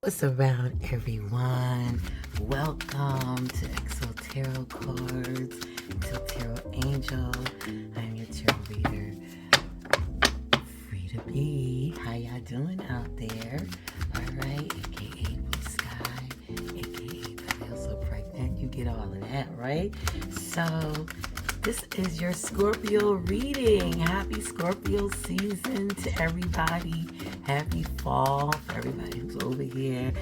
What's around, everyone? Welcome to Exo Tarot Cards, Exo Tarot Angel. I'm your tarot reader, Free to Be. How y'all doing out there? All right, aka Blue Sky, aka I feel so pregnant. You get all of that, right? So this is your Scorpio reading. Happy Scorpio season to everybody. Happy fall for everybody who's over here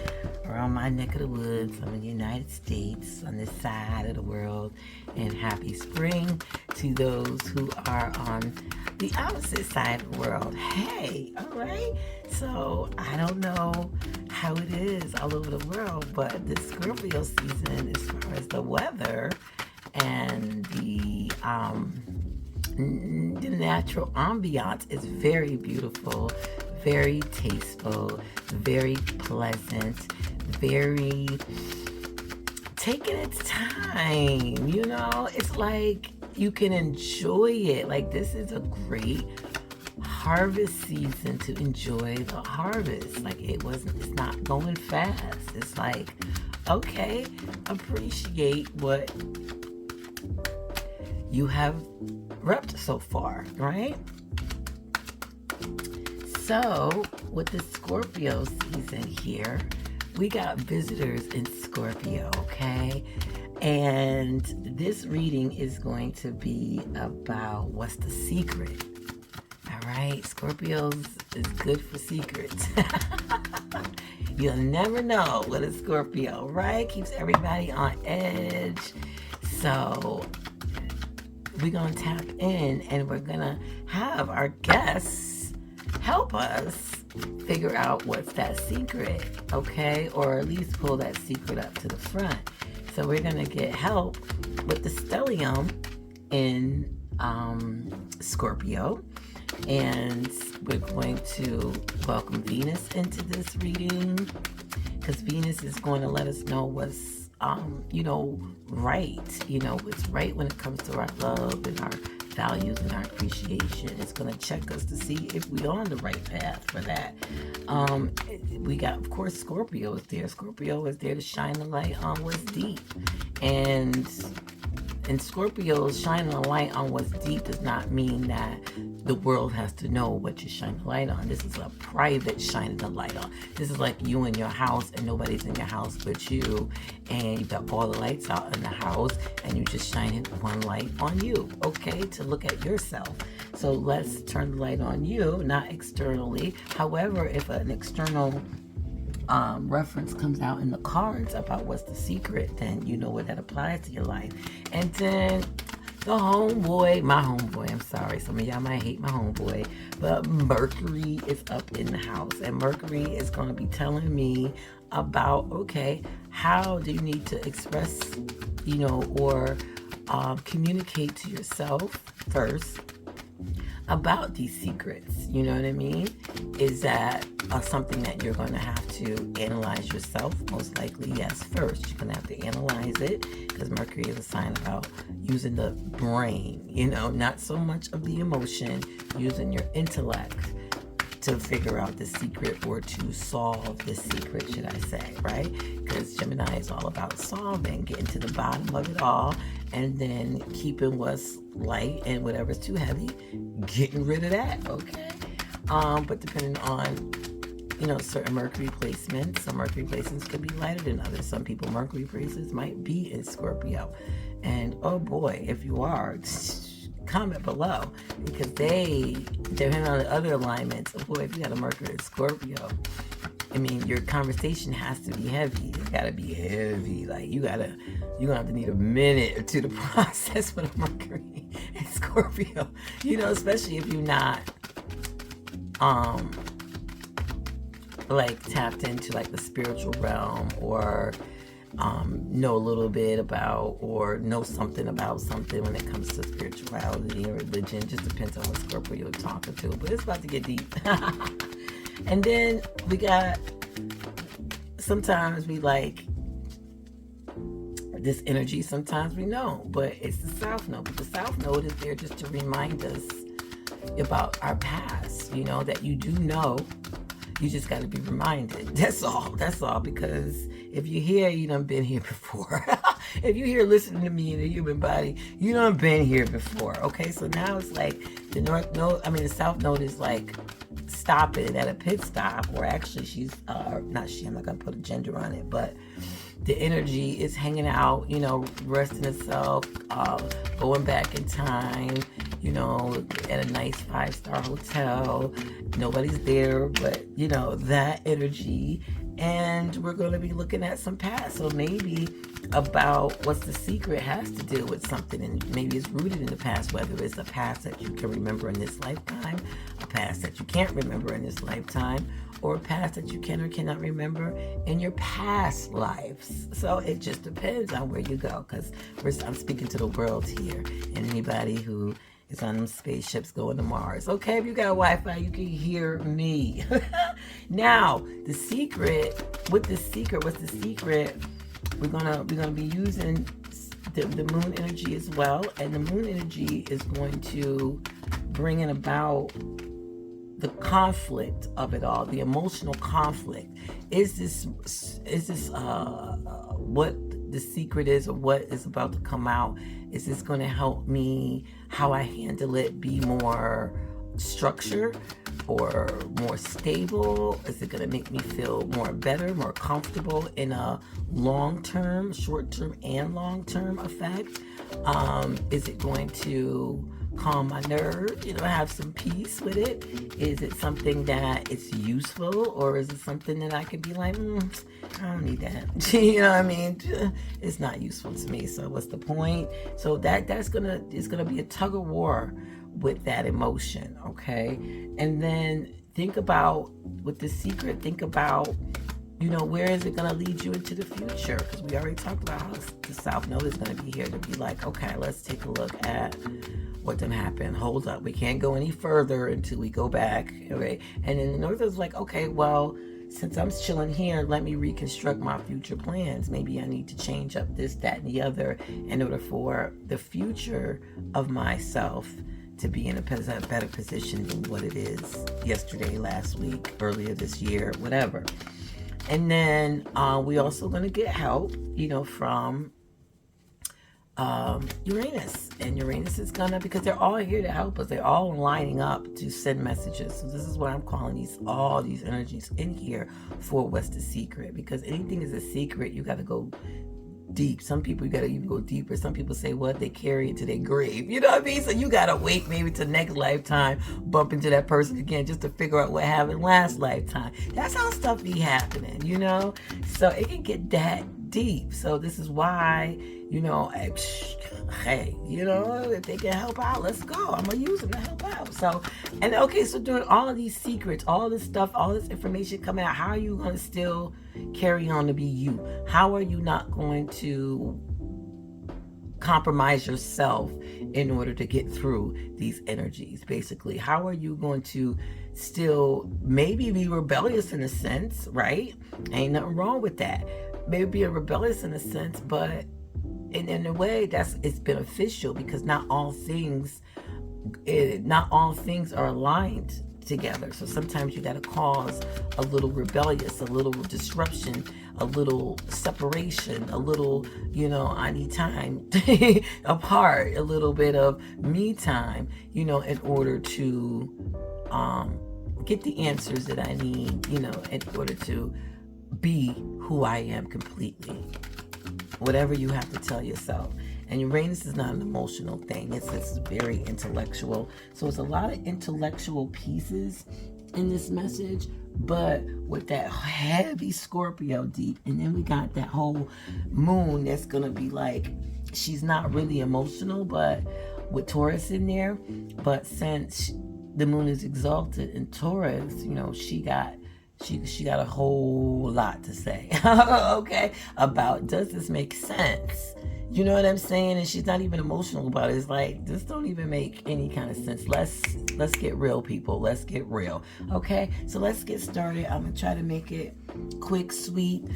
around my neck of the woods. I'm in the United States on this side of the world. And happy spring to those who are on the opposite side of the world. Hey, all right. So I don't know how it is all over the world, but this Scorpio season, as far as the weather and the natural ambiance, is very beautiful, very tasteful, very pleasant, very taking its time, you know? It's like you can enjoy it. Like, this is a great harvest season to enjoy the harvest. Like, it's not going fast. It's like, okay, appreciate what you have repped so far, right? So, with the Scorpio season here, we got visitors in Scorpio, okay? And this reading is going to be about what's the secret, all right? Scorpios is good for secrets. You'll never know with a Scorpio, right? Keeps everybody on edge. So, we're going to tap in and we're going to have our guests help us figure out what's that secret, okay? Or at least pull that secret up to the front. So we're going to get help with the Stellium in Scorpio. And we're going to welcome Venus into this reading, because Venus is going to let us know what's right. It's right when it comes to our love and our values and our appreciation. It's going to check us to see if we're on the right path for that. We got, of course, Scorpio is there. Scorpio is there to shine the light on what's deep. And Scorpio shining a light on what's deep does not mean that the world has to know what you're shining the light on. This is a private shining the light on. This is like you in your house and nobody's in your house but you, and you've got all the lights out in the house and you just shining one light on you, okay, to look at yourself. So let's turn the light on you, not externally. However, if an external reference comes out in the cards about what's the secret, then you know what that applies to your life. And then my homeboy, I'm sorry, some of y'all might hate my homeboy, but Mercury is up in the house, and Mercury is going to be telling me about, okay, how do you need to express, or communicate to yourself first about these secrets. You know what I mean? Is that something that you're going to have to analyze yourself? Most likely, yes, first. You're going to have to analyze it, because Mercury is a sign about using the brain, not so much of the emotion, using your intellect to figure out the secret, or to solve the secret, should I say, right? Because Gemini is all about solving, getting to the bottom of it all, and then keeping what's light, and whatever's too heavy, getting rid of that, okay? But depending on, certain Mercury placements, some Mercury placements could be lighter than others. Some people, Mercury placements might be in Scorpio. And oh boy, if you are, comment below, because depending on the other alignments, oh boy, if you got a Mercury in Scorpio, I mean, your conversation has to be heavy. It's got to be heavy. Like, you're going to have to need a minute or two to process with a Mercury in Scorpio, especially if you're not, tapped into, the spiritual realm, or know a little bit about, or know something about something when it comes to spirituality and religion. Just depends on what Scorpio you're talking to, but it's about to get deep. And then we got, sometimes we like this energy, sometimes we know, but it's the South Node. But the South Node is there just to remind us about our past, that you do know You just got to be reminded. That's all. That's all. Because if you're here, you done been here before. If you're here listening to me in a human body, you done been here before. Okay, so now it's like the the South Node is like stopping at a pit stop, or actually she's not she, I'm not gonna put a gender on it, but the energy is hanging out, you know, resting itself, going back in time, you know, at a nice 5-star hotel. Nobody's there, but you know, that energy. And we're going to be looking at some past. So maybe about what's the secret has to do with something, and maybe it's rooted in the past, whether it's a past that you can remember in this lifetime, a past that you can't remember in this lifetime, or a past that you can or cannot remember in your past lives. So it just depends on where you go, because I'm speaking to the world here, and anybody who is on them spaceships going to Mars. Okay, if you got Wi-Fi, you can hear me. Now, the secret, what's the secret? We're gonna be using the moon energy as well, and the moon energy is going to bring in about the conflict of it all, the emotional conflict. Is this what the secret is, or what is about to come out? Is this going to help me, how I handle it, be more structured or more stable? Is it going to make me feel more better, more comfortable in a long-term, short-term, and long-term effect? Is it going to calm my nerves, you know, have some peace with it? Is it something that it's useful, or is it something that I could be like, I don't need that? You know what I mean? It's not useful to me, so what's the point? So it's gonna be a tug of war with that emotion, okay? And then think about, with the secret, think about, you know, where is it going to lead you into the future? Because we already talked about how the South Node is going to be here to be like, okay, let's take a look at what done happened. Hold up. We can't go any further until we go back. Okay? And then the North is like, okay, well, since I'm chilling here, let me reconstruct my future plans. Maybe I need to change up this, that, and the other in order for the future of myself to be in a better position than what it is yesterday, last week, earlier this year, whatever. And then we also going to get help, you know, from Uranus. And Uranus is going to, because they're all here to help us. They're all lining up to send messages. So this is what I'm calling all these energies in here for what's the secret. Because anything is a secret, you got to go deep. Some people, you got to even go deeper. Some people say what they carry into their grave. You know what I mean? So you got to wait maybe till next lifetime, bump into that person again just to figure out what happened last lifetime. That's how stuff be happening, you know? So it can get that deep. So this is why, you know, hey, you know, if they can help out, let's go. I'm going to use them to help out. So, and okay, so doing all of these secrets, all this stuff, all this information coming out, how are you going to still carry on to be you? How are you not going to compromise yourself in order to get through these energies? Basically, how are you going to still maybe be rebellious in a sense, right? Ain't nothing wrong with that. Maybe be rebellious in a sense, but in a way it's beneficial, because not all things are aligned together. So sometimes you got to cause a little rebellious, a little disruption, a little separation, a little, you know, I need time apart, a little bit of me time, you know, in order to get the answers that I need, you know, in order to be who I am completely. Whatever you have to tell yourself. And Uranus is not an emotional thing. It's very intellectual. So it's a lot of intellectual pieces in this message, but with that heavy Scorpio deep. And then we got that whole moon that's going to be like, she's not really emotional, but with Taurus in there. But since the moon is exalted in Taurus, you know, she got a whole lot to say, okay, about, does this make sense? You know what I'm saying? And she's not even emotional about it. It's like, this don't even make any kind of sense. Let's get real, people. Let's get real. Okay, so let's get started. I'm gonna try to make it quick, sweet,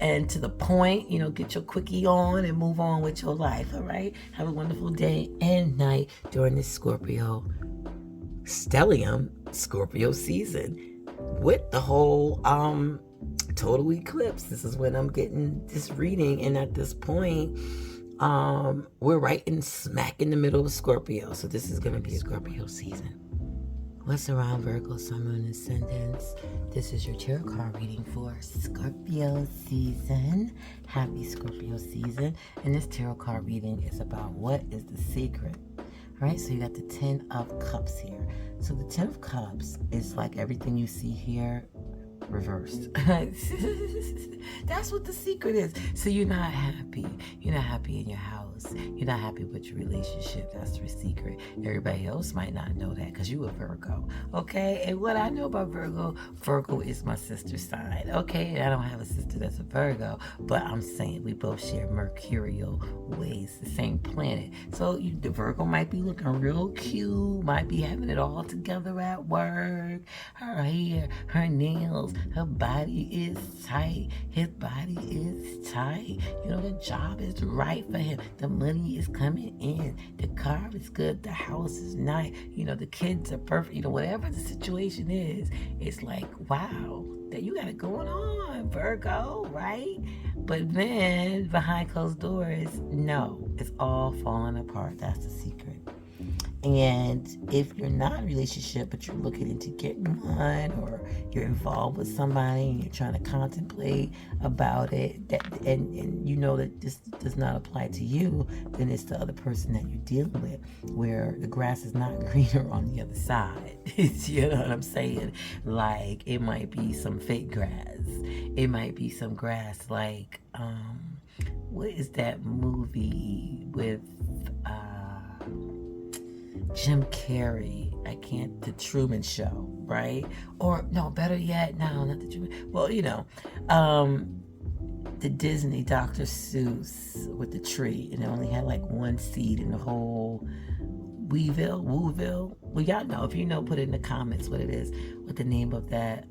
and to the point. You know, get your quickie on and move on with your life. All right, have a wonderful day and night during this Scorpio Stellium Scorpio season. with the whole total eclipse. This is when I'm getting this reading, and at this point, we're right in smack in the middle of Scorpio. So this is going to be Scorpio season. What's around Virgo, Sun, Moon, Ascendants? This is your tarot card reading for Scorpio season. Happy Scorpio season. And this tarot card reading is about what is the secret. All right, so you got the 10 of Cups here. So the 10 of Cups is like everything you see here reversed. That's what the secret is. So you're not happy. You're not happy in your house. You're not happy with your relationship. That's your secret. Everybody else might not know that because you a Virgo. Okay? And what I know about Virgo, Virgo is my sister sign. Okay? I don't have a sister that's a Virgo, but I'm saying we both share mercurial ways, the same planet. So the Virgo might be looking real cute, might be having it all together at work. Her hair, her nails, her body is tight. His body is tight. You know, the job is right for him. The money is coming in. The car is good. The house is nice. You know, the kids are perfect. You know, whatever the situation is, it's like, wow, that you got it going on, Virgo, right? But then behind closed doors, no, it's all falling apart. That's the secret. And if you're not in a relationship, but you're looking into getting one, or you're involved with somebody and you're trying to contemplate about it, and you know that this does not apply to you, then it's the other person that you're dealing with, where the grass is not greener on the other side. You know what I'm saying? Like, it might be some fake grass. It might be some grass like, what is that movie with, Jim Carrey, The Truman Show, right? Or, no, better yet, no, not The Truman, well, you know, the Disney Dr. Seuss with the tree, and it only had like one seed in the whole Wooville. Well, y'all know. If you know, put it in the comments what it is, what the name of that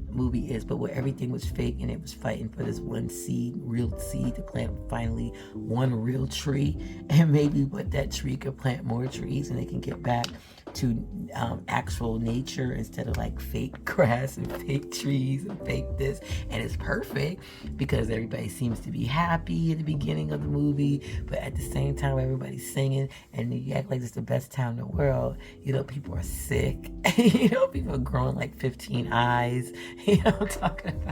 movie is. But where everything was fake and it was fighting for this one seed, real seed, to plant finally one real tree. And maybe with that tree could plant more trees and they can get back to actual nature instead of like fake grass and fake trees and fake this. And it's perfect because everybody seems to be happy at the beginning of the movie, but at the same time everybody's singing and you act like it's the best town in the world. You know, people are sick. You know, people are growing like 15 eyes. You know what I'm talking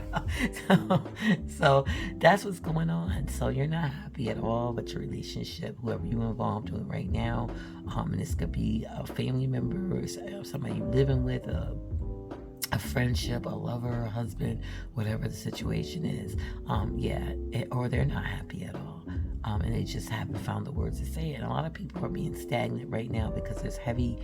about? So that's what's going on. So you're not happy at all with your relationship, whoever you're involved with right now. And this could be a family member, somebody you're living with, a friendship, a lover, a husband, whatever the situation is. Or they're not happy at all. And they just haven't found the words to say it. And a lot of people are being stagnant right now because there's heavy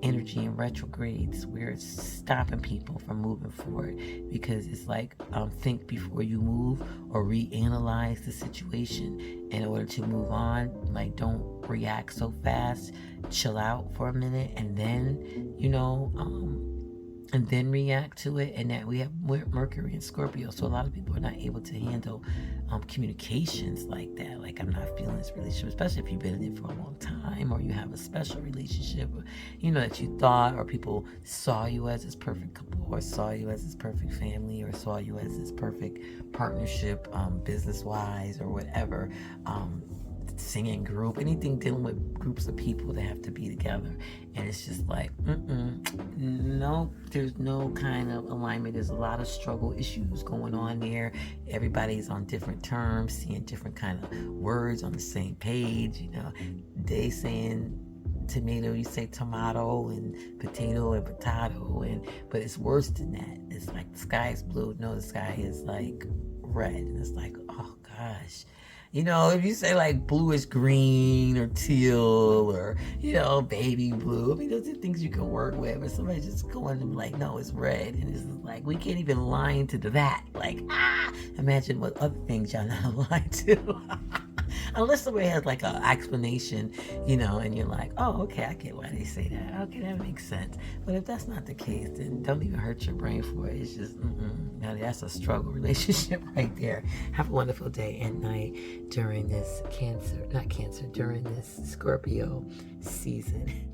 energy in retrogrades where it's stopping people from moving forward, because it's like, think before you move, or reanalyze the situation in order to move on. Like, don't react so fast. Chill out for a minute and then, you know, and then react to it. And that we have Mercury and Scorpio, so a lot of people are not able to handle communications like that. Like, I'm not feeling this relationship, especially if you've been in it for a long time, or you have a special relationship, you know, that you thought, or people saw you as this perfect couple, or saw you as this perfect family, or saw you as this perfect partnership, business-wise, or whatever. Singing group, anything dealing with groups of people that have to be together, and it's just like, no, there's no kind of alignment. There's a lot of struggle issues going on there. Everybody's on different terms, seeing different kind of words on the same page. You know, they saying tomato, you say tomato, and potato and potato, but it's worse than that. It's like the sky is blue, no, the sky is like red, and it's like, oh gosh. You know, if you say like bluish green or teal, or, you know, baby blue, I mean, those are things you can work with. But somebody just going and be like, no, it's red. And it's like, we can't even align to that. Like, imagine what other things y'all not aligned to. Unless somebody has like an explanation, you know, and you're like, oh, okay, I get why they say that. Okay, that makes sense. But if that's not the case, then don't even hurt your brain for it. It's just, now that's a struggle relationship right there. Have a wonderful day and night during this during this Scorpio season.